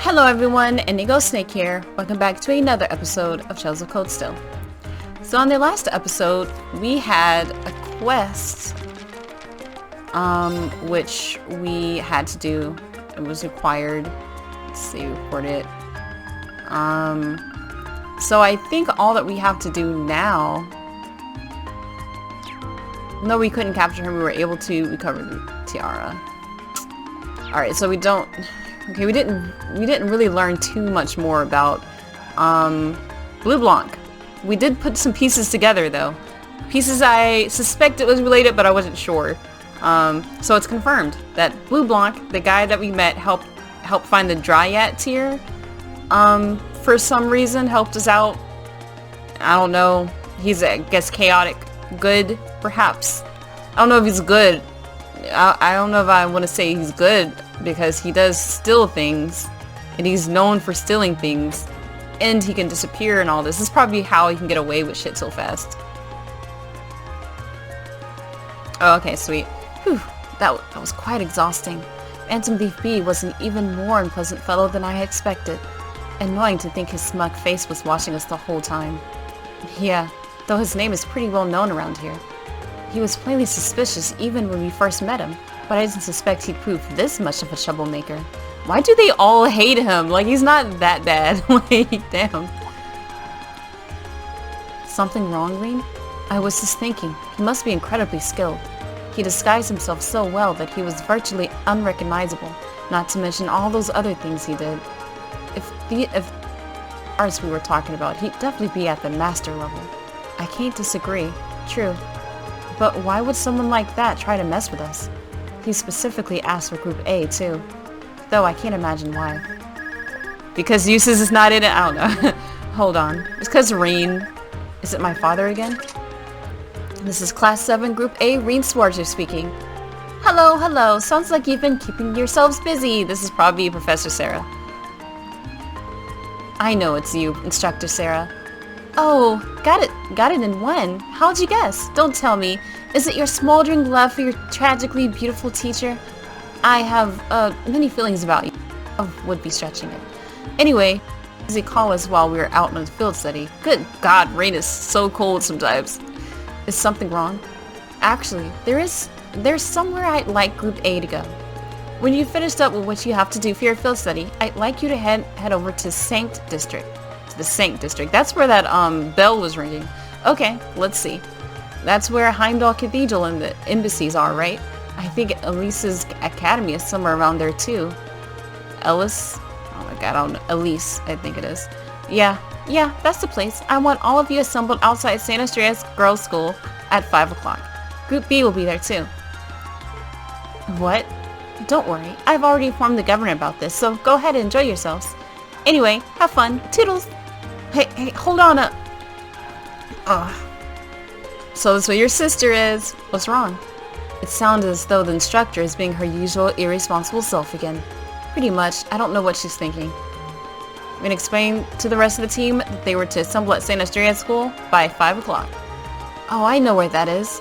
Hello everyone, Indigo Snake here. Welcome back to another episode of Shells of Cold Steel. So on the last episode, we had a quest, which we had to do. It was required. Let's see, record it. So I think all that we have to do now... No, we couldn't capture him. We were able to recover the tiara. Alright, so we don't... Okay, we didn't really learn too much more about Blue Blanc. We did put some pieces together though. Pieces I suspect it was related, but I wasn't sure. So it's confirmed that Blue Blanc, the guy that we met, helped find the Dryad tier. For some reason helped us out. I don't know. He's, I guess, chaotic good, perhaps. I don't know if he's good. I don't know if I want to say he's good, because he does steal things, and he's known for stealing things, and he can disappear and all this. This is probably how he can get away with shit so fast. Oh, okay, sweet. Whew, that was quite exhausting. Phantom Thief B was an even more unpleasant fellow than I had expected. Annoying to think his smug face was watching us the whole time. Yeah, though his name is pretty well known around here. He was plainly suspicious even when we first met him, but I didn't suspect he'd prove this much of a troublemaker. Why do they all hate him? Like, he's not that bad. Like, damn. Something wrong, Reen? I was just thinking, he must be incredibly skilled. He disguised himself so well that he was virtually unrecognizable, not to mention all those other things he did. If arts we were talking about, he'd definitely be at the master level. I can't disagree. True. But why would someone like that try to mess with us? He specifically asked for Group A, too. Though I can't imagine why. Because Eustace is not in it? I don't know. Hold on. It's because Reen... Is it my father again? This is Class 7, Group A, Reen Swarzer speaking. Hello, hello. Sounds like you've been keeping yourselves busy. This is probably Professor Sarah. I know it's you, Instructor Sarah. Oh, got it in one. How'd you guess? Don't tell me. Is it your smoldering love for your tragically beautiful teacher? I have, many feelings about you. I would be stretching it. Anyway, he called us while we were out on the field study. Good God, rain is so cold sometimes. Is something wrong? Actually, there's somewhere I'd like Group A to go. When you finished up with what you have to do for your field study, I'd like you to head over to Sanct District. The Sanct District. That's where that bell was ringing. Okay, let's see. That's where Heimdall Cathedral and the embassies are, right? I think Elise's academy is somewhere around there too. Ellis? Oh my god, I don't know. Elise, I think it is. Yeah, that's the place. I want all of you assembled outside San Andreas Girls' School at 5 o'clock. Group B will be there too. What? Don't worry. I've already informed the governor about this, so go ahead and enjoy yourselves. Anyway, have fun. Toodles! Hey, hold on up. Ugh. So that's what your sister is. What's wrong? It sounded as though the instructor is being her usual irresponsible self again. Pretty much. I don't know what she's thinking. I'm going to explain to the rest of the team that they were to assemble at St. Andreas School by 5 o'clock. Oh, I know where that is.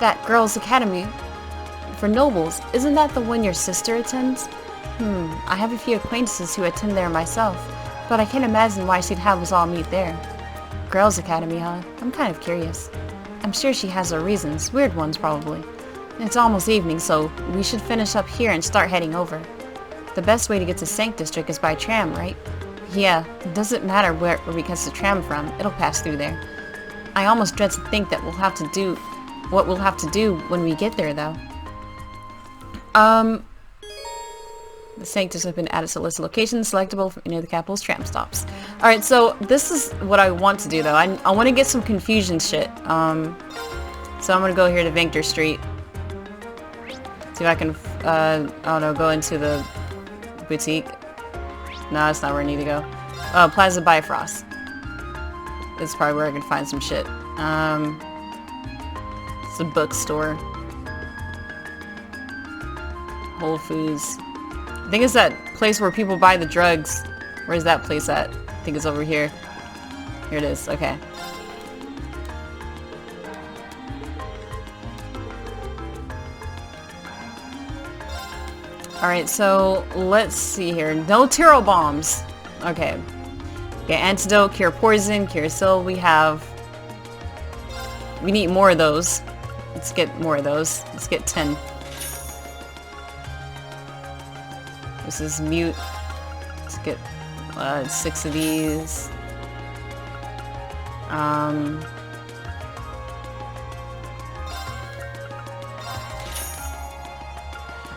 That girls' academy for nobles. Isn't that the one your sister attends? I have a few acquaintances who attend there myself, but I can't imagine why she'd have us all meet there. Girls' Academy, huh? I'm kind of curious. I'm sure she has her reasons, weird ones probably. It's almost evening, so we should finish up here and start heading over. The best way to get to Sanct District is by tram, right? Yeah, it doesn't matter where we catch the tram from, it'll pass through there. I almost dread to think that what we'll have to do when we get there, though. The Sanctus have been added to the list of locations selectable from any of the capital's tram stops. Alright, so this is what I want to do though. I want to get some confusion shit. So I'm going to go here to Victor Street. See if I can, I don't know, go into the boutique. No, that's not where I need to go. Oh, Plaza Bifrost. This is probably where I can find some shit. It's a bookstore. Whole Foods. I think it's that place where people buy the drugs. Where's that place at? I think it's over here. Here it is. Okay. Alright, so let's see here. No Tiro bombs. Okay. Okay, antidote, cure poison, cure sil. We need more of those. Let's get more of those. Let's get 10. This is mute. Let's get 6 of these.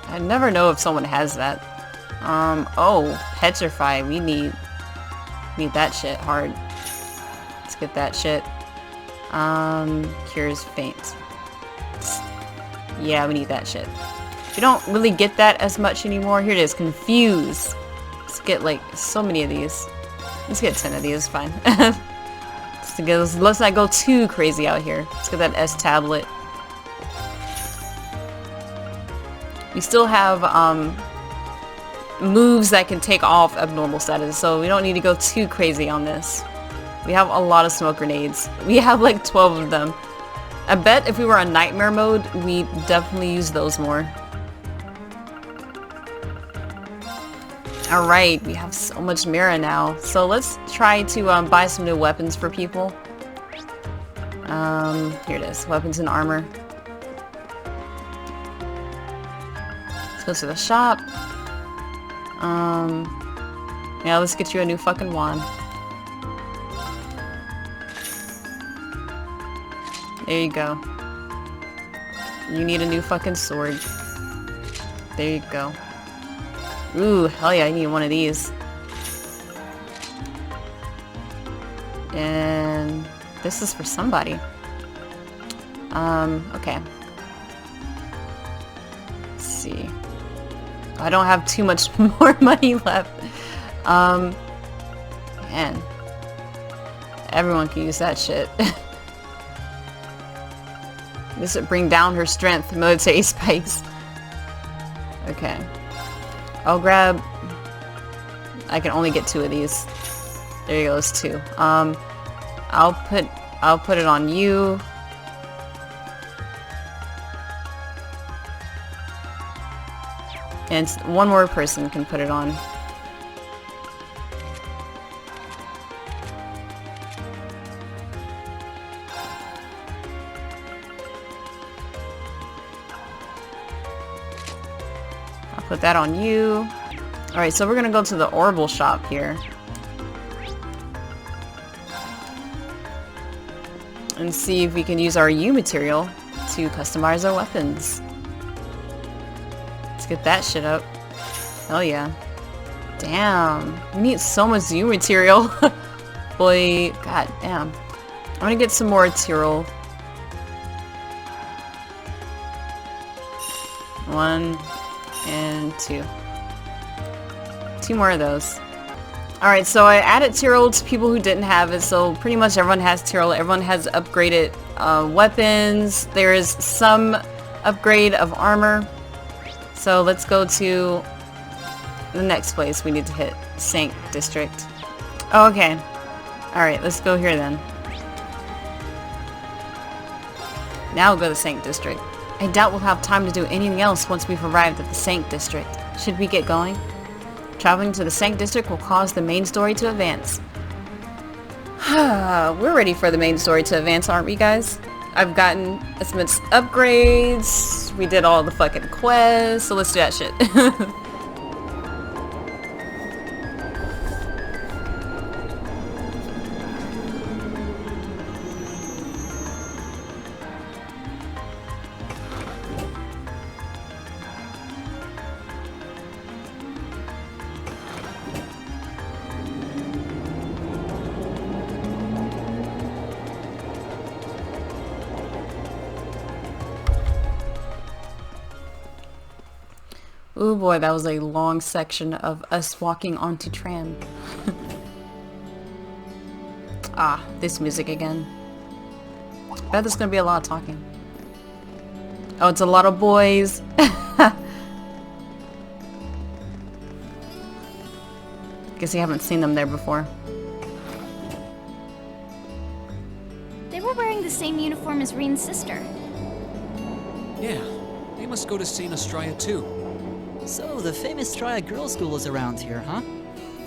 I never know if someone has that. Oh, petrify. We need that shit hard. Let's get that shit. Cures faint. Yeah, we need that shit. We don't really get that as much anymore. Here it is, confuse. Let's get like so many of these. Let's get 10 of these, fine. Let's not go too crazy out here. Let's get that S tablet. We still have moves that can take off abnormal status, so we don't need to go too crazy on this. We have a lot of smoke grenades. We have like 12 of them. I bet if we were on nightmare mode, we'd definitely use those more. Alright, we have so much Mira now. So let's try to buy some new weapons for people. Here it is, weapons and armor. Let's go to the shop. Yeah, let's get you a new fucking wand. There you go. You need a new fucking sword. There you go. Ooh, hell yeah, I need one of these. And this is for somebody. Okay. Let's see. I don't have too much more money left. Man. Everyone can use that shit. This would bring down her strength, military spikes. Okay. I'll grab... I can only get 2 of these. There goes 2. I'll put it on you. And one more person can put it on. I'll put that on you. Alright, so we're gonna go to the Orbital shop here. And see if we can use our U material to customize our weapons. Let's get that shit up. Hell yeah. Damn. We need so much U material. Boy, god damn. I'm gonna get some more material. 1 and 2. 2 more of those. Alright, so I added Tyrol to people who didn't have it, so pretty much everyone has Tyrol. Everyone has upgraded weapons. There is some upgrade of armor. So let's go to the next place we need to hit. Sank District. Oh, okay. Alright, let's go here then. Now we'll go to Sank District. I doubt we'll have time to do anything else once we've arrived at the Sank District. Should we get going? Traveling to the Sank District will cause the main story to advance. We're ready for the main story to advance, aren't we, guys? I've gotten as much upgrades. We did all the fucking quests, so let's do that shit. Oh boy, that was a long section of us walking onto tram. Ah, this music again. I bet there's gonna be a lot of talking. Oh, it's a lot of boys. Guess you haven't seen them there before. They were wearing the same uniform as Reen's sister. Yeah, they must go to St. Australia too. So, the famous Straya Girls' School is around here, huh?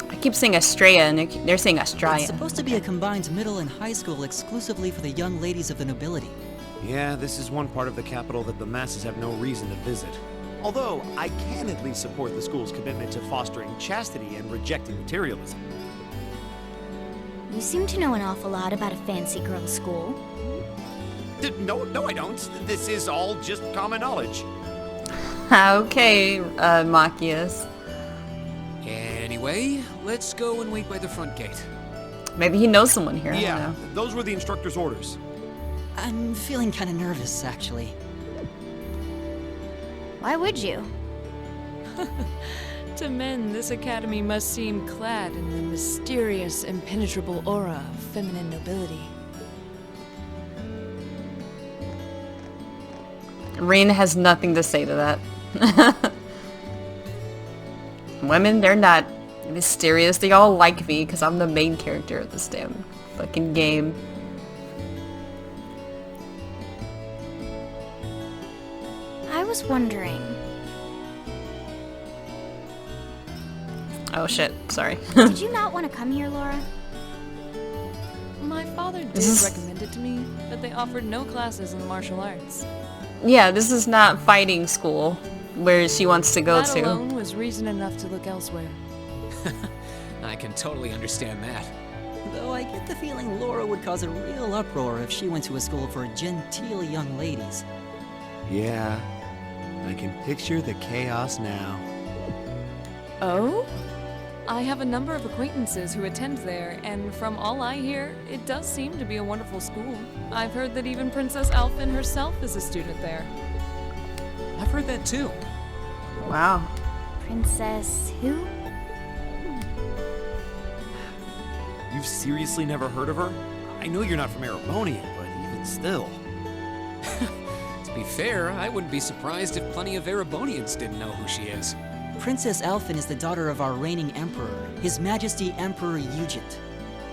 I keep saying Estrella, and they're saying It's Estrella. supposed to be a combined middle and high school exclusively for the young ladies of the nobility. Yeah, this is one part of the capital that the masses have no reason to visit. Although, I can at least support the school's commitment to fostering chastity and rejecting materialism. You seem to know an awful lot about a fancy girls' school. No, I don't. This is all just common knowledge. Okay, Machias. Anyway, let's go and wait by the front gate. Maybe he knows someone here. I Yeah, don't know. those were the instructor's orders. I'm feeling kind of nervous, actually. Why would you? To men, this academy must seem clad in the mysterious, impenetrable aura of feminine nobility. Rain has nothing to say to that. Women, they're not mysterious. They all like me because I'm the main character of this damn fucking game. I was wondering, Oh shit, sorry. did you not want to come here, Laura? My father did This is- recommend it to me, but they offered no classes in martial arts. Yeah, this is not fighting school where she wants to go That to. alone was reason enough to look elsewhere. I can totally understand that. Though I get the feeling Laura would cause a real uproar if she went to a school for genteel young ladies. Yeah, I can picture the chaos now. Oh? I have a number of acquaintances who attend there, and from all I hear, it does seem to be a wonderful school. I've heard that even Princess Alphen herself is a student there. I've heard that too. Wow. Princess who? You've seriously never heard of her? I know you're not from Erebonia, but even still. To be fair, I wouldn't be surprised if plenty of Erebonians didn't know who she is. Princess Alphen is the daughter of our reigning emperor, His Majesty Emperor Eugent.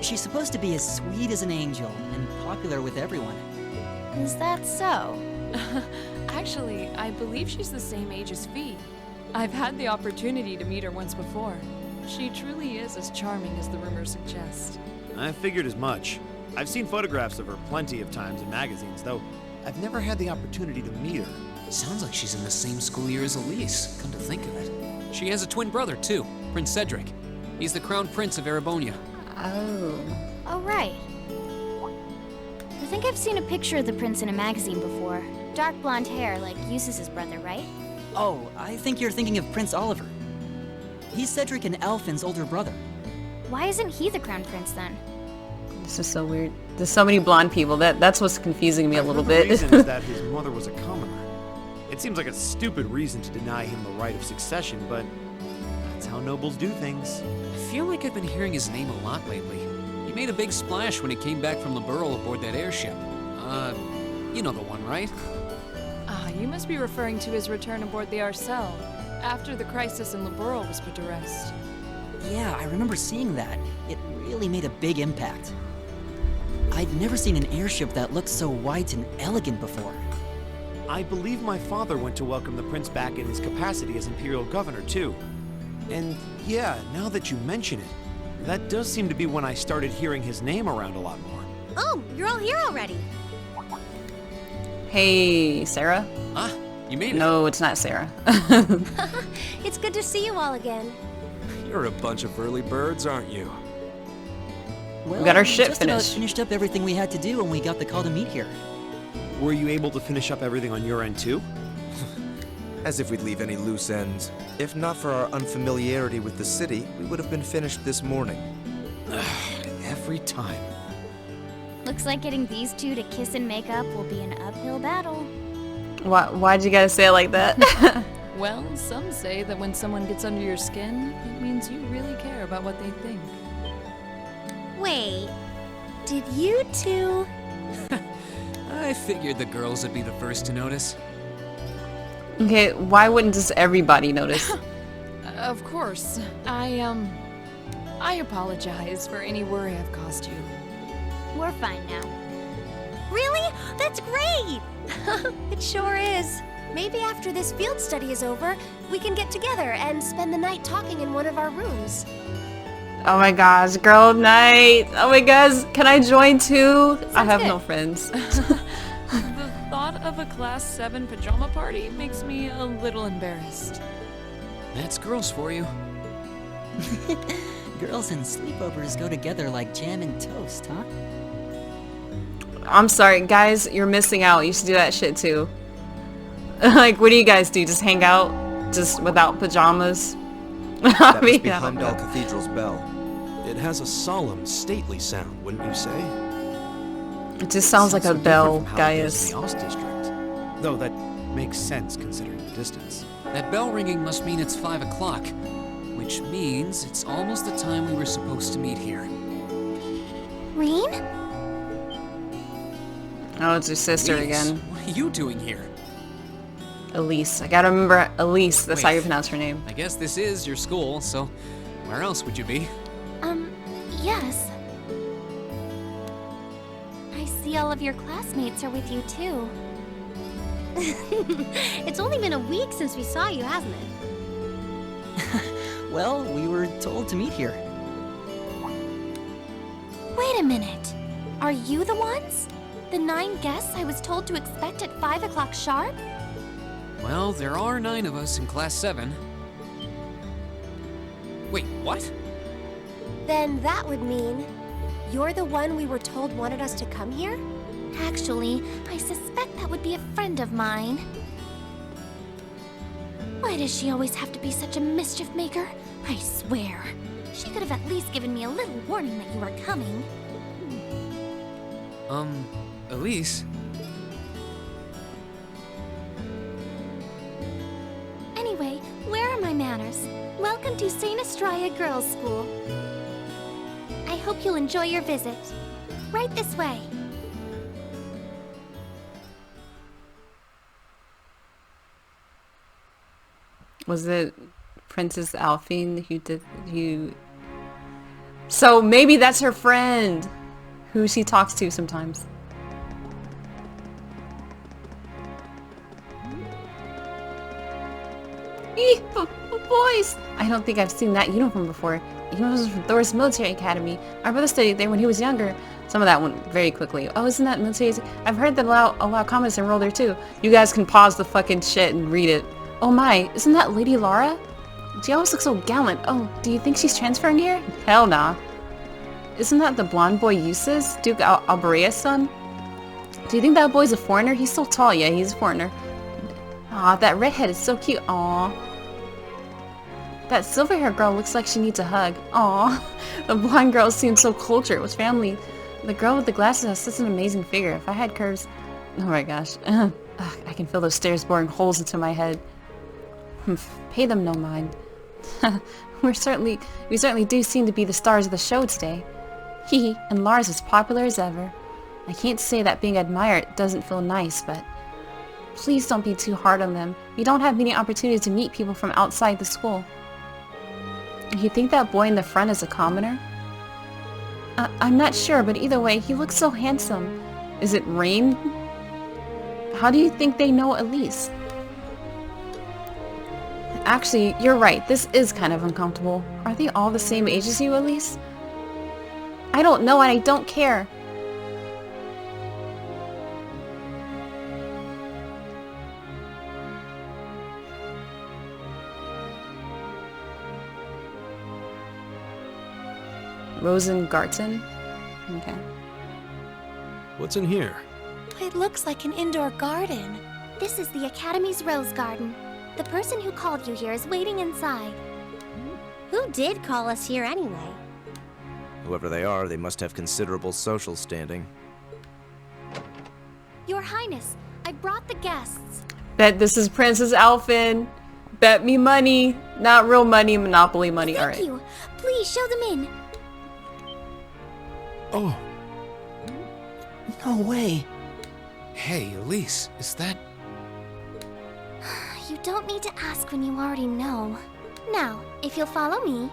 She's supposed to be as sweet as an angel and popular with everyone. Is that so? Actually, I believe she's the same age as Fee. I've had the opportunity to meet her once before. She truly is as charming as the rumors suggest. I figured as much. I've seen photographs of her plenty of times in magazines, though I've never had the opportunity to meet her. Sounds like she's in the same school year as Elise, come to think of it. She has a twin brother, too, Prince Cedric. He's the crown prince of Erebonia. Oh. Oh, right. I think I've seen a picture of the prince in a magazine before. Dark blonde hair, like Eustace's brother, right? Oh, I think you're thinking of Prince Oliver. He's Cedric and Alphen's older brother. Why isn't he the crown prince then? This is so weird. There's so many blonde people. That's what's confusing me a I've little heard bit. the reason is that his mother was a commoner. It seems like a stupid reason to deny him the right of succession, but that's how nobles do things. I feel like I've been hearing his name a lot lately. He made a big splash when he came back from Liberl aboard that airship. You know the one, right? Ah, you must be referring to his return aboard the Arcel, after the crisis in Liberl was put to rest. Yeah, I remember seeing that. It really made a big impact. I'd never seen an airship that looked so white and elegant before. I believe my father went to welcome the prince back in his capacity as imperial governor, too. And yeah, now that you mention it, that does seem to be when I started hearing his name around a lot more. Oh, you're all here already. Hey, Sarah? Ah, you made it. No, it's not Sarah. It's good to see you all again. You're a bunch of early birds, aren't you? Well, got our ship just about finished. finished up everything we had to do when we got the call to meet here. Were you able to finish up everything on your end, too? As if we'd leave any loose ends. If not for our unfamiliarity with the city, we would have been finished this morning. Every time. Looks like getting these two to kiss and make up will be an uphill battle. Why'd you gotta say it like that? Well, some say that when someone gets under your skin, it means you really care about what they think. Wait, did you two? I figured the girls would be the first to notice. Okay, why wouldn't just everybody notice? Of course. I apologize for any worry I've caused you. We're fine now. Really? That's great! It sure is. Maybe after this field study is over, we can get together and spend the night talking in one of our rooms. Oh my gosh, girl night. Oh my gosh, can I join too? I have good. no friends. The thought of a Class 7 pajama party makes me a little embarrassed. That's girls for you. Girls and sleepovers go together like jam and toast, huh? I'm sorry, guys, you're missing out. You should do that shit too. Like, what do you guys do? Just hang out? Just without pajamas? I That mean, must be I don't Heimdall know. Cathedral's bell. It has a solemn, stately sound, wouldn't you say? It just sounds like a so different bell, from how it is guys. in the Ost District. Though that makes sense considering the distance. That bell ringing must mean it's 5 o'clock, which means it's almost the time we were supposed to meet here. Reen? Oh, it's your sister Elise, again. what are you doing here? Elise. I gotta remember Elise. That's how Wait. you pronounce her name. I guess this is your school, so where else would you be? Yes. I see all of your classmates are with you too. It's only been a week since we saw you, hasn't it? Well, we were told to meet here. Wait a minute. Are you the ones? The 9 guests I was told to expect at 5 o'clock sharp? Well, there are 9 of us in Class 7. Wait, what? Then that would mean you're the one we were told wanted us to come here? Actually, I suspect that would be a friend of mine. Why does she always have to be such a mischief maker? I swear. She could have at least given me a little warning that you were coming. Elise? Anyway, where are my manners? Welcome to St. Estrella Girls' School. I hope you'll enjoy your visit. Right this way. Was it Princess Alphine who... So maybe that's her friend who she talks to sometimes. Boys! I don't think I've seen that uniform before. He was from Thor's military academy. Our brother studied there when he was younger. Some of that went very quickly. Oh, isn't that military? I've heard that allow comments to enroll there too. You guys can pause the fucking shit and read it. Oh my, isn't that Lady Lara? She always looks so gallant. Oh, do you think she's transferring here? Hell nah. Isn't that the blonde boy Eustace, Duke Alberea's son? Do you think that boy's a foreigner? He's so tall. Yeah, he's a foreigner. Aw, that redhead is so cute. Aw. That silver-haired girl looks like she needs a hug. Aw. The blonde girl seems so cultured with family. The girl with the glasses has such an amazing figure. If I had curves... Oh my gosh. Ugh, I can feel those stairs boring holes into my head. Pay them no mind. we certainly do seem to be the stars of the show today. Hee, and Lars is popular as ever. I can't say that being admired doesn't feel nice, but please don't be too hard on them. We don't have many opportunities to meet people from outside the school. You think that boy in the front is a commoner? I'm not sure, but either way, he looks so handsome. Is it Rain? How do you think they know Elise? Actually, you're right. This is kind of uncomfortable. Are they all the same age as you, Elise? I don't know and I don't care. Rosengarten? Okay. What's in here? It looks like an indoor garden. This is the Academy's Rose Garden. The person who called you here is waiting inside. Who did call us here anyway? Whoever they are, they must have considerable social standing. Your Highness, I brought the guests. Bet this is Princess Alphin. Bet me money. Not real money, Monopoly money. Thank Alright. you. Please show them in. Oh, No way. Hey, Elise, is that... You don't need to ask when you already know. Now, if you'll follow me.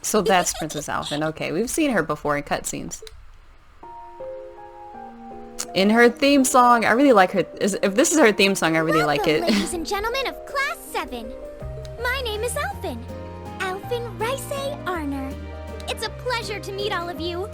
So that's Princess Alphen. Okay, we've seen her before in cutscenes. In her theme song, I really like her. If this is her theme song, I really like it. Ladies and gentlemen of Class 7. My name is Alphen. Alphen Rice Arner. It's a pleasure to meet all of you.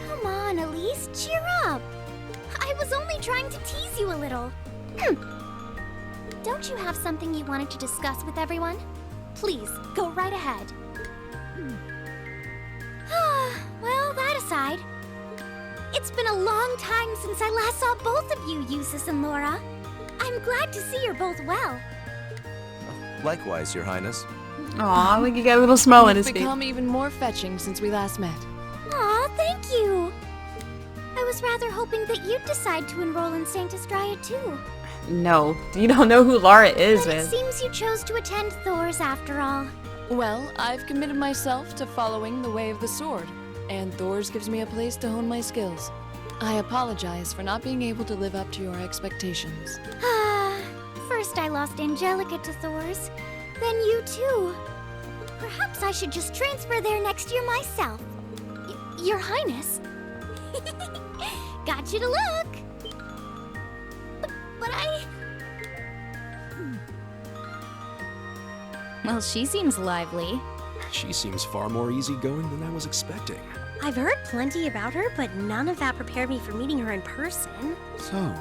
Come on, Elise, cheer up. I was only trying to tease you a little. Don't you have something you wanted to discuss with everyone? Please, go right ahead. Well, that aside, it's been a long time since I last saw both of you, Eustace and Laura. I'm glad to see you're both well. Likewise, Your Highness. Aw, look, you got a little smile on You've his face. become even more fetching since we last met. Aw, thank you. I was rather hoping that you'd decide to enroll in Saint Estrella too. No, you don't know who Lara is, But it man. seems you chose to attend Thor's after all. Well, I've committed myself to following the way of the sword, and Thor's gives me a place to hone my skills. I apologize for not being able to live up to your expectations. First I lost Angelica to Thor's, then you too. Perhaps I should just transfer there next year myself. Your Highness. Got you to look. But I... Well, she seems lively. She seems far more easygoing than I was expecting. I've heard plenty about her, but none of that prepared me for meeting her in person. So,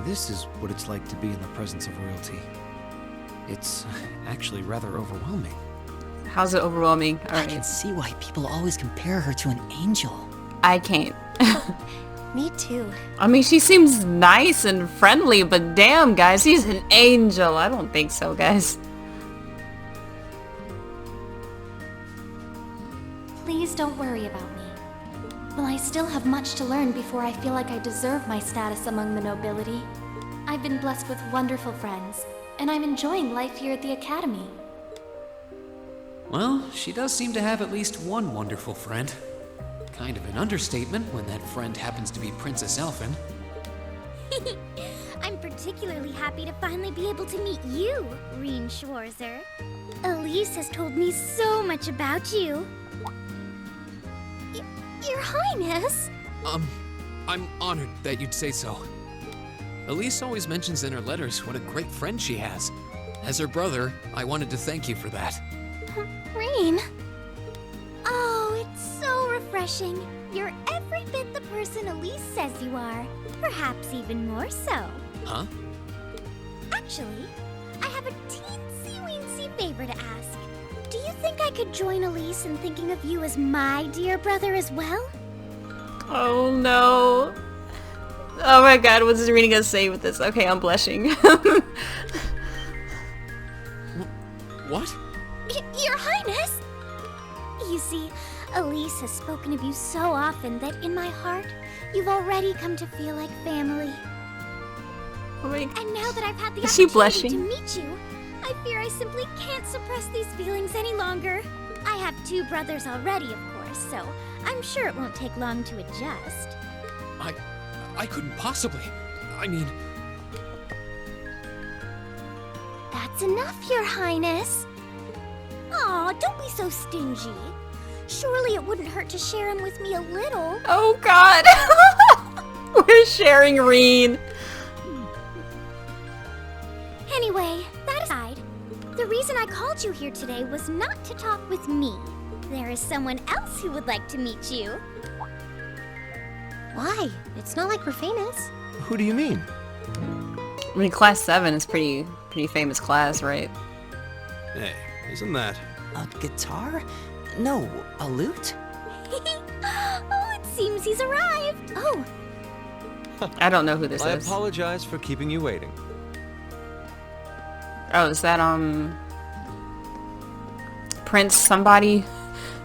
this is what it's like to be in the presence of royalty. It's actually rather overwhelming. How's it overwhelming? I Alright. can see why people always compare her to an angel. I can't. Me too. I mean, she seems nice and friendly, but damn, guys, she's an angel. I don't think so, guys. Please don't worry about me. Well, I still have much to learn before I feel like I deserve my status among the nobility. I've been blessed with wonderful friends, and I'm enjoying life here at the Academy. Well, she does seem to have at least one wonderful friend. Kind of an understatement when that friend happens to be Princess Alphen. I'm particularly happy to finally be able to meet you, Reen Schwarzer. Elise has told me so much about you. Your Highness? I'm honored that you'd say so. Elise always mentions in her letters what a great friend she has. As her brother, I wanted to thank you for that. Reen? Oh, it's so refreshing. You're every bit the person Elise says you are. Perhaps even more so. Huh? Actually, I have a teensy-weensy favor to ask. Do you think I could join Elise in thinking of you as my dear brother as well? Oh no. Oh my god, what's Serena gonna say with this? Okay, I'm blushing. What? Your Highness! You see, Elise has spoken of you so often that in my heart, you've already come to feel like family. Oh my- And now that I've had the Is she opportunity blushing? to meet you, I fear I simply can't suppress these feelings any longer. I have two brothers already, of course, so I'm sure it won't take long to adjust. I couldn't possibly. I mean, That's enough, Your Highness. Aw, don't be so stingy. Surely it wouldn't hurt to share him with me a little. Oh god. We're sharing Reen. Anyway, that aside, the reason I called you here today was not to talk with me. There is someone else who would like to meet you. Why? It's not like we're famous. Who do you mean? I mean, class 7 is pretty famous class, right? Hey, isn't that... A guitar? No, a lute? Oh, it seems he's arrived. Oh, I don't know who this I is. apologize for keeping you waiting. Oh, is that, Prince somebody?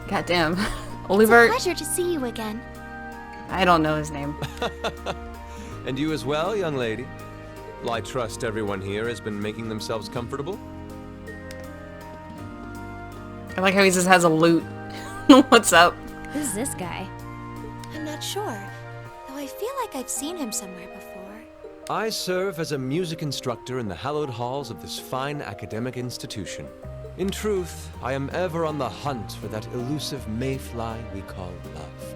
Goddamn. It's a Oliver? pleasure to see you again. I don't know his name. And you as well, young lady? Well, I trust everyone here has been making themselves comfortable? I like how he just has a lute. What's up? Who's this guy? I'm not sure, though I feel like I've seen him somewhere before. I serve as a music instructor in the hallowed halls of this fine academic institution. In truth, I am ever on the hunt for that elusive mayfly we call love.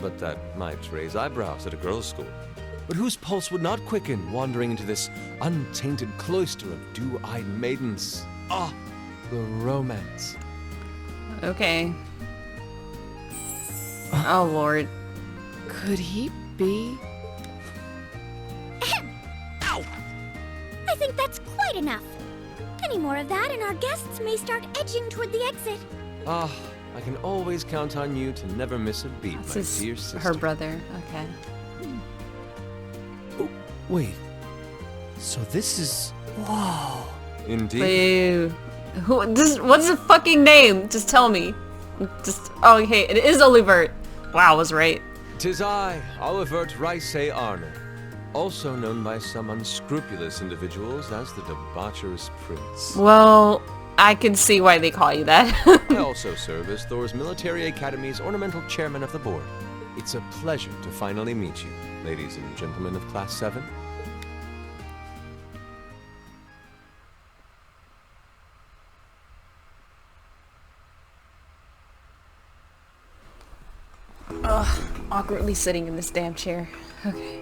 But that might raise eyebrows at a girls' school. But whose pulse would not quicken wandering into this untainted cloister of dew-eyed maidens? Ah, the romance. Okay. Oh, Lord. Could he be? I think that's quite enough. Any more of that and our guests may start edging toward the exit. Ah, I can always count on you to never miss a beat, This my is dear sister. her brother. Okay. Wait. So this is... Whoa. Indeed. Boo. What's the fucking name? Just tell me. Just, oh, okay, it is Oliver. Wow, I was right. 'Tis I, Olivert Rice Arner, also known by some unscrupulous individuals as the debaucherous prince. Well, I can see why they call you that. I also serve as Thor's Military Academy's ornamental chairman of the board. It's a pleasure to finally meet you, ladies and gentlemen of Class 7. Awkwardly sitting in this damn chair. Okay.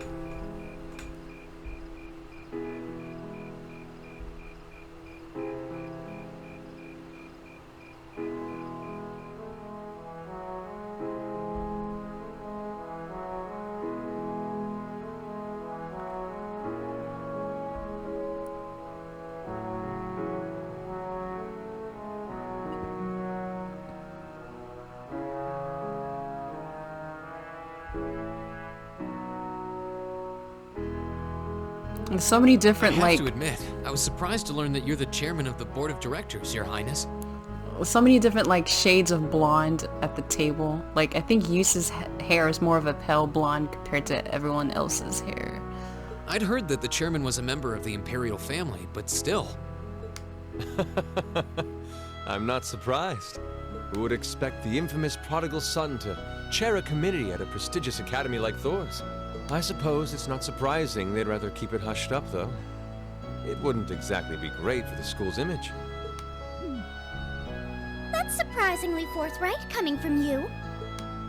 There's so many different, I have like, to admit, I was surprised to learn that you're the chairman of the board of directors, Your Highness. so many different, like, shades of blonde at the table. Like, I think Yusa's hair is more of a pale blonde compared to everyone else's hair. I'd heard that the chairman was a member of the imperial family, but still. I'm not surprised. Who would expect the infamous prodigal son to chair a committee at a prestigious academy like Thor's? I suppose it's not surprising they'd rather keep it hushed up, though. It wouldn't exactly be great for the school's image. That's surprisingly forthright coming from you.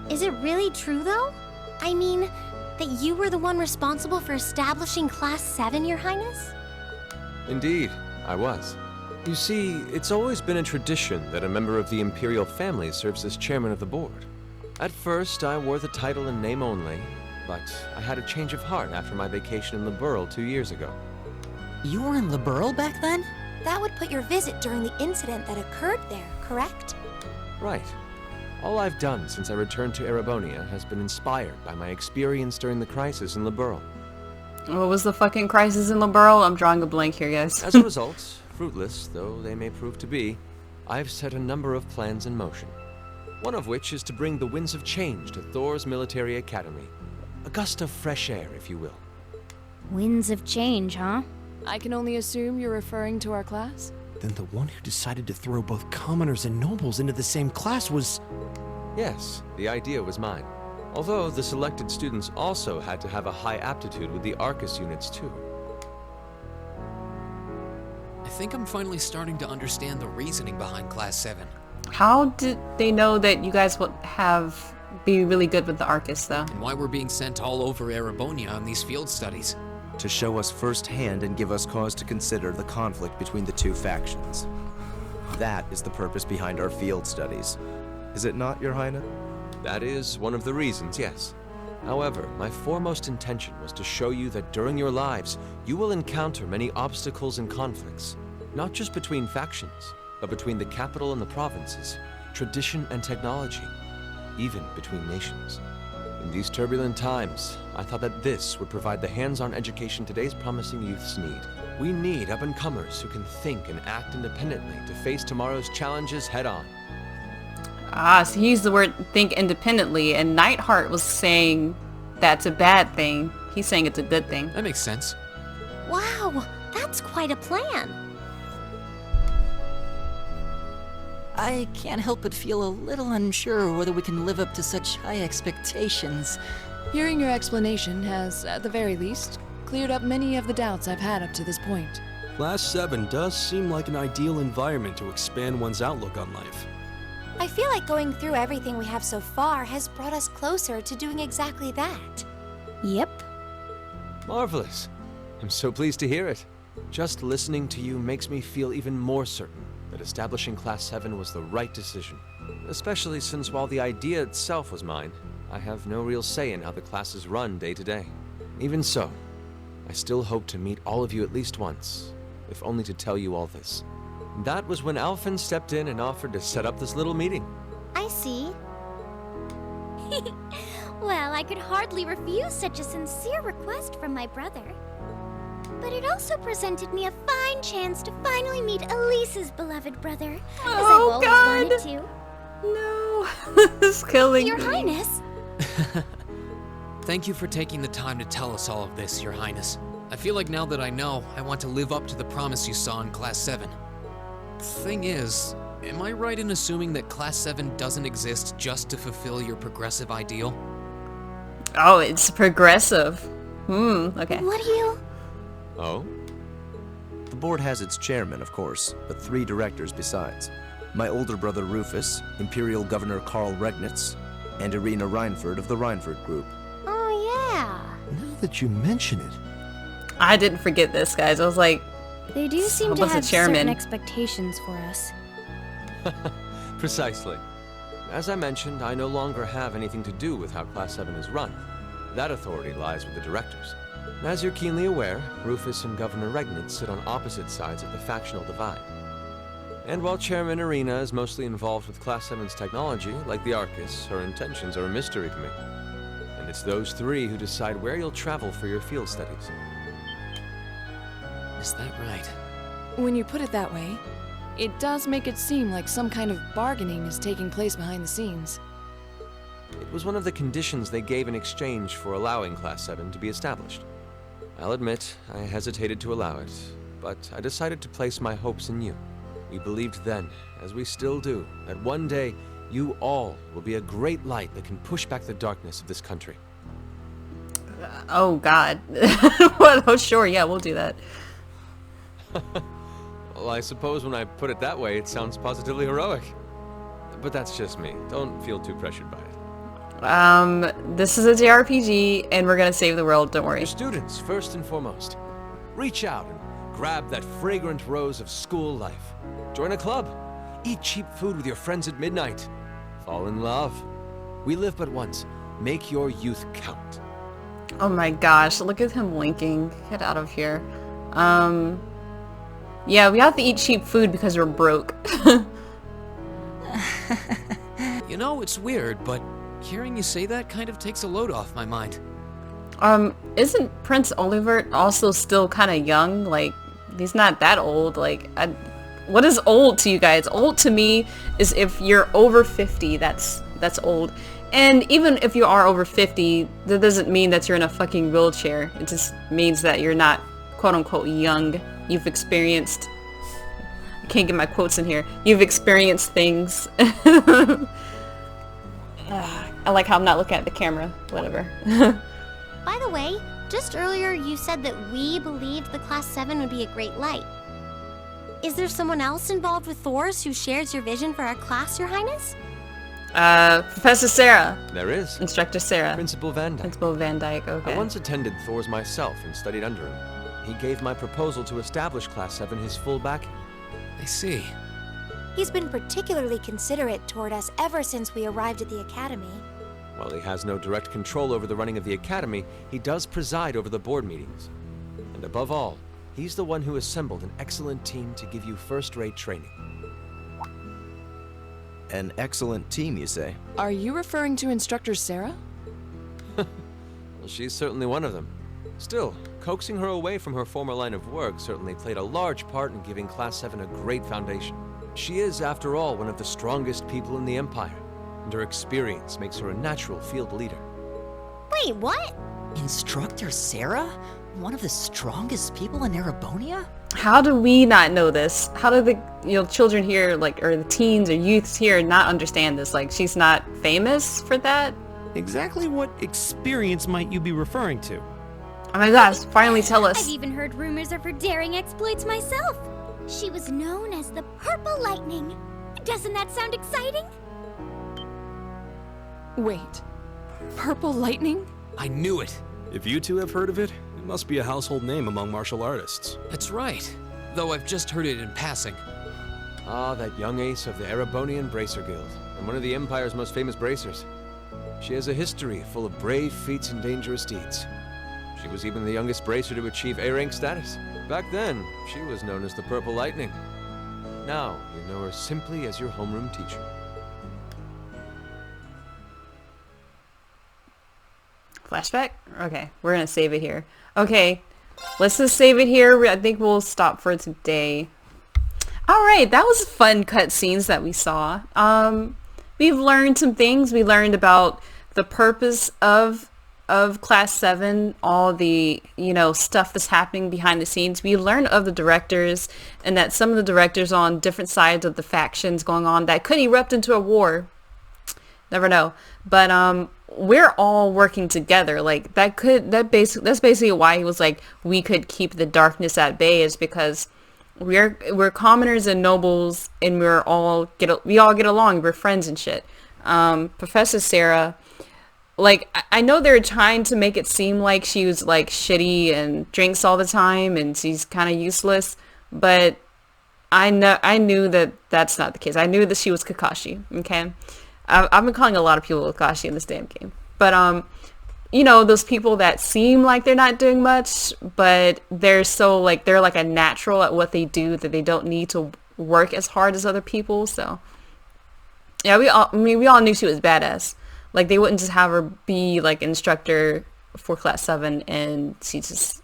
Is it really true, though? I mean, that you were the one responsible for establishing Class 7, Your Highness? Indeed, I was. You see, it's always been a tradition that a member of the imperial family serves as chairman of the board. At first, I wore the title in name only, but I had a change of heart after my vacation in Liberl 2 years ago. You were in Liberl back then? That would put your visit during the incident that occurred there, correct? Right. All I've done since I returned to Erebonia has been inspired by my experience during the crisis in Liberl. What was the fucking crisis in Liberl? I'm drawing a blank here, guys. As a result, fruitless though they may prove to be, I've set a number of plans in motion. One of which is to bring the winds of change to Thor's Military Academy. A gust of fresh air, if you will. Winds of change, huh? I can only assume you're referring to our class? Then the one who decided to throw both commoners and nobles into the same class was... Yes, the idea was mine. Although the selected students also had to have a high aptitude with the Arcus units too. I think I'm finally starting to understand the reasoning behind Class 7. How did they know that you guys would be really good with the Arcus, though? And why we're being sent all over Erebonia on these field studies. To show us firsthand and give us cause to consider the conflict between the two factions. That is the purpose behind our field studies. Is it not, Your Highness? That is one of the reasons, yes. However, my foremost intention was to show you that during your lives, you will encounter many obstacles and conflicts, not just between factions, but between the capital and the provinces, tradition and technology, even between nations. In these turbulent times, I thought that this would provide the hands-on education today's promising youths need. We need up-and-comers who can think and act independently to face tomorrow's challenges head-on. Ah, so he used the word think independently, and Nightheart was saying that's a bad thing. He's saying it's a good thing. That makes sense. Wow, that's quite a plan. I can't help but feel a little unsure whether we can live up to such high expectations. Hearing your explanation has, at the very least, cleared up many of the doubts I've had up to this point. Class 7 does seem like an ideal environment to expand one's outlook on life. I feel like going through everything we have so far has brought us closer to doing exactly that. Yep. Marvelous. I'm so pleased to hear it. Just listening to you makes me feel even more certain that establishing Class 7 was the right decision. Especially since while the idea itself was mine, I have no real say in how the classes run day to day. Even so, I still hope to meet all of you at least once, if only to tell you all this. That was when Alphen stepped in and offered to set up this little meeting. I see. Well, I could hardly refuse such a sincere request from my brother. But it also presented me a fine chance to finally meet Elise's beloved brother, as Oh, I've God. always wanted to. No, this is killing Your me. Highness! Thank you for taking the time to tell us all of this, Your Highness. I feel like now that I know, I want to live up to the promise you saw in Class 7. Thing is, am I right in assuming that Class 7 doesn't exist just to fulfill your progressive ideal? Oh, it's progressive. Okay. What do you... Oh? The board has its chairman, of course, but 3 directors besides. My older brother Rufus, Imperial Governor Karl Regnitz, and Irina Reinford of the Reinford Group. Oh, yeah. Now that you mention it, I didn't forget this, guys. I was like, They do seem How to about the have chairman? certain expectations for us. Precisely. As I mentioned, I no longer have anything to do with how Class 7 is run. That authority lies with the directors. As you're keenly aware, Rufus and Governor Regnitz sit on opposite sides of the factional divide. And while Chairman Irina is mostly involved with Class 7's technology, like the Arcus, her intentions are a mystery to me. And it's those 3 who decide where you'll travel for your field studies. Is that right? When you put it that way, it does make it seem like some kind of bargaining is taking place behind the scenes. It was one of the conditions they gave in exchange for allowing Class 7 to be established. I'll admit, I hesitated to allow it, but I decided to place my hopes in you. We believed then, as we still do, that one day, you all will be a great light that can push back the darkness of this country. oh God. Well, oh, sure, yeah, we'll do that. Well, I suppose when I put it that way, it sounds positively heroic. But that's just me. Don't feel too pressured by it. This is a JRPG, and we're gonna save the world, don't worry. Your students, first and foremost. Reach out and grab that fragrant rose of school life. Join a club. Eat cheap food with your friends at midnight. Fall in love. We live but once. Make your youth count. Oh my gosh, look at him winking. Get out of here. Yeah, we have to eat cheap food because we're broke. You know, it's weird, but hearing you say that kind of takes a load off my mind. Isn't Prince Olivert also still kind of young? Like, he's not that old. Like, what is old to you guys? Old to me is if you're over 50, that's old. And even if you are over 50, that doesn't mean that you're in a fucking wheelchair. It just means that you're not quote-unquote young. You've experienced... I can't get my quotes in here. You've experienced things. I like how I'm not looking at the camera. Whatever. By the way, just earlier you said that we believed the Class 7 would be a great light. Is there someone else involved with Thor's who shares your vision for our class, Your Highness? Professor Sarah. There is. Instructor Sarah. Principal Van Dyke. Principal Van Dyke, okay. I once attended Thor's myself and studied under him. He gave my proposal to establish Class 7 his full backing. I see. He's been particularly considerate toward us ever since we arrived at the Academy. While he has no direct control over the running of the Academy, he does preside over the board meetings. And above all, he's the one who assembled an excellent team to give you first-rate training. An excellent team, you say? Are you referring to Instructor Sarah? Well, she's certainly one of them. Still, coaxing her away from her former line of work certainly played a large part in giving Class 7 a great foundation. She is, after all, one of the strongest people in the Empire, and her experience makes her a natural field leader. Wait, what? Instructor Sarah? One of the strongest people in Erebonia? How do we not know this? How do the children here, like, or the teens or youths here not understand this? Like, she's not famous for that? Exactly what experience might you be referring to? Oh my gosh, finally tell I've us. even heard rumors of her daring exploits myself. She was known as the Purple Lightning. Doesn't that sound exciting? Wait. Purple Lightning? I knew it. If you two have heard of it, it must be a household name among martial artists. That's right. Though I've just heard it in passing. Ah, that young ace of the Erebonian Bracer Guild, and one of the Empire's most famous bracers. She has a history full of brave feats and dangerous deeds. She was even the youngest bracer to achieve A-rank status. Back then, she was known as the Purple Lightning. Now, you know her simply as your homeroom teacher. Flashback? Okay, we're gonna save it here. Okay, let's just save it here. I think we'll stop for today. Alright, that was fun cutscenes that we saw. We've learned some things. We learned about the purpose of Class 7, all the, stuff that's happening behind the scenes. We learned of the directors, and that some of the directors on different sides of the factions going on that could erupt into a war. Never know. But we're all working together. Like, that's basically why he was like, we could keep the darkness at bay, is because we're commoners and nobles, and we all get along. We're friends and shit. Professor Sarah, like, I know they're trying to make it seem like she was like shitty and drinks all the time and she's kind of useless, but I knew that that's not the case. I knew that she was Kakashi. Okay, I've been calling a lot of people Kakashi in this damn game, but those people that seem like they're not doing much, but they're like a natural at what they do, that they don't need to work as hard as other people. So yeah, we all knew she was badass. Like, they wouldn't just have her be like instructor for Class 7 and she's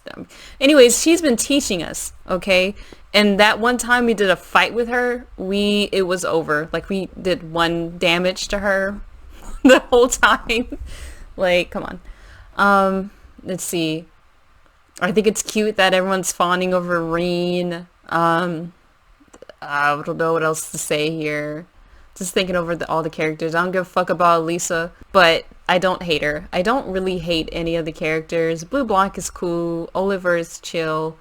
dumb. Anyways, she's been teaching us, okay? And that one time we did a fight with her, it was over. Like, we did 1 damage to her the whole time. Like, come on. Let's see. I think it's cute that everyone's fawning over Reen. I don't know what else to say here. Just thinking over all the characters. I don't give a fuck about Lisa, but I don't hate her. I don't really hate any of the characters. Blue Blanc is cool. Oliver is chill.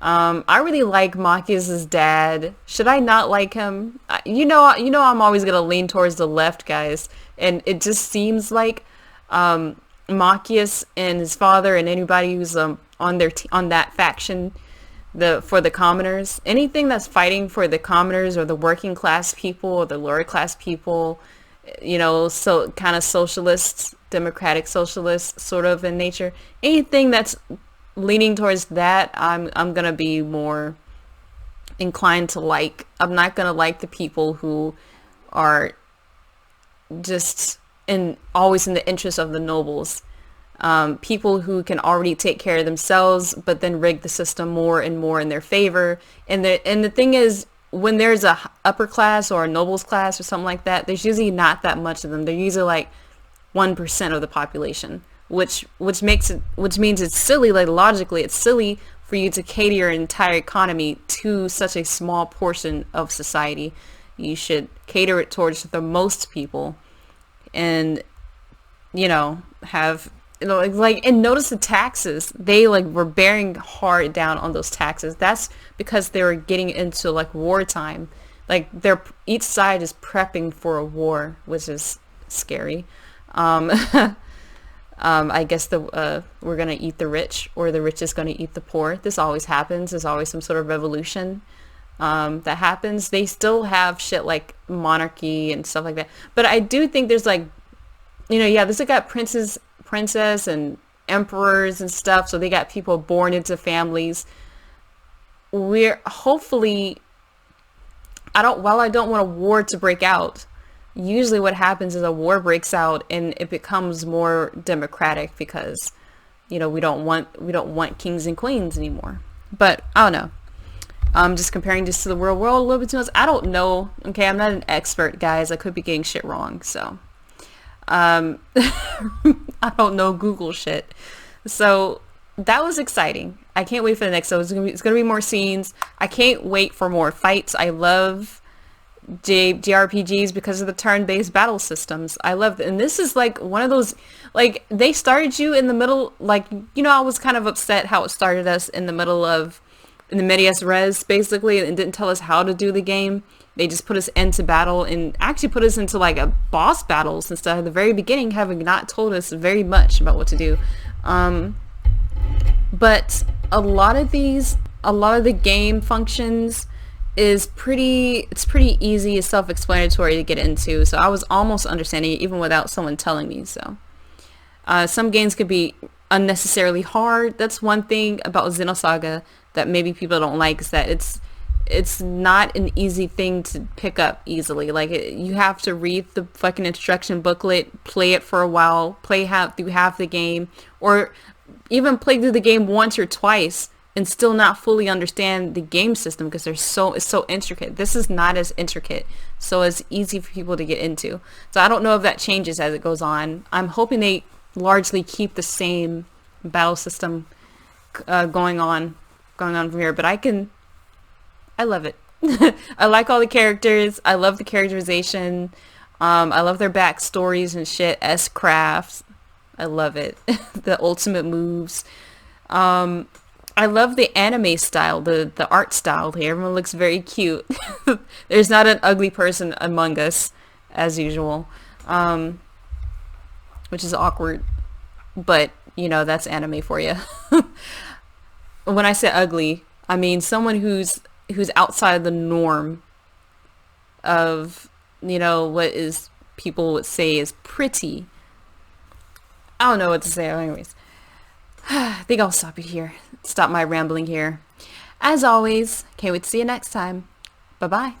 I really like Machias' dad. Should I not like him? You know I'm always gonna lean towards the left, guys, and it just seems like Machias and his father and anybody who's on that faction, for the commoners, anything that's fighting for the commoners or the working class people or the lower class people, so kind of socialists, democratic socialists sort of in nature, anything that's leaning towards that, I'm gonna be more inclined to like. I'm not gonna like the people who are just always in the interest of the nobles. People who can already take care of themselves, but then rig the system more and more in their favor. And the thing is, when there's a upper class or a nobles class or something like that, there's usually not that much of them. They're usually like 1% of the population, which means it's silly. Like, logically, it's silly for you to cater your entire economy to such a small portion of society. You should cater it towards the most people, and have. And notice the taxes. They were bearing hard down on those taxes. That's because they were getting into wartime. Each side is prepping for a war, which is scary. I guess we're gonna eat the rich, or the rich is gonna eat the poor. This always happens. There's always some sort of revolution that happens. They still have shit like monarchy and stuff like that. But I do think there's this got princess and emperors and stuff, so they got people born into families. We're hopefully, while I don't want a war to break out, usually what happens is a war breaks out and it becomes more democratic because you know, we don't want kings and queens anymore. But I don't know. I'm just comparing this to the real world a little bit too much. I don't know. Okay, I'm not an expert, guys. I could be getting shit wrong. So, I don't know Google shit. So that was exciting. I can't wait for the next. So it's gonna be more scenes. I can't wait for more fights. I love JRPGs because of the turn-based battle systems. I love it. And this is like one of those, like, they started you in the middle, like, you know, I was kind of upset how it started us in the middle of, in the medias res, basically, and didn't tell us how to do the game. They just put us into battle and actually put us into like a boss battles and stuff at the very beginning, having not told us very much about what to do. But a lot of the game functions it's pretty easy, it's self-explanatory to get into, so I was almost understanding it even without someone telling me. So some games could be unnecessarily hard. That's one thing about Xenosaga that maybe people don't like, is that it's not an easy thing to pick up easily. Like, you have to read the fucking instruction booklet, play it for a while, play through half the game, or even play through the game once or twice and still not fully understand the game system, because it's so intricate. This is not as intricate, so it's easy for people to get into. So I don't know if that changes as it goes on. I'm hoping they largely keep the same battle system going on from here, but I love it. I like all the characters. I love the characterization. I love their backstories and shit. S-crafts. I love it. The ultimate moves. I love the anime style, the art style here. Everyone looks very cute. There's not an ugly person among us, as usual, which is awkward. But, you know, that's anime for you. When I say ugly, I mean someone who's outside the norm of, you know, what is people would say is pretty. I don't know what to say. Anyways, I think I'll stop it here. Stop my rambling here. As always, can't wait to see you next time. Bye-bye.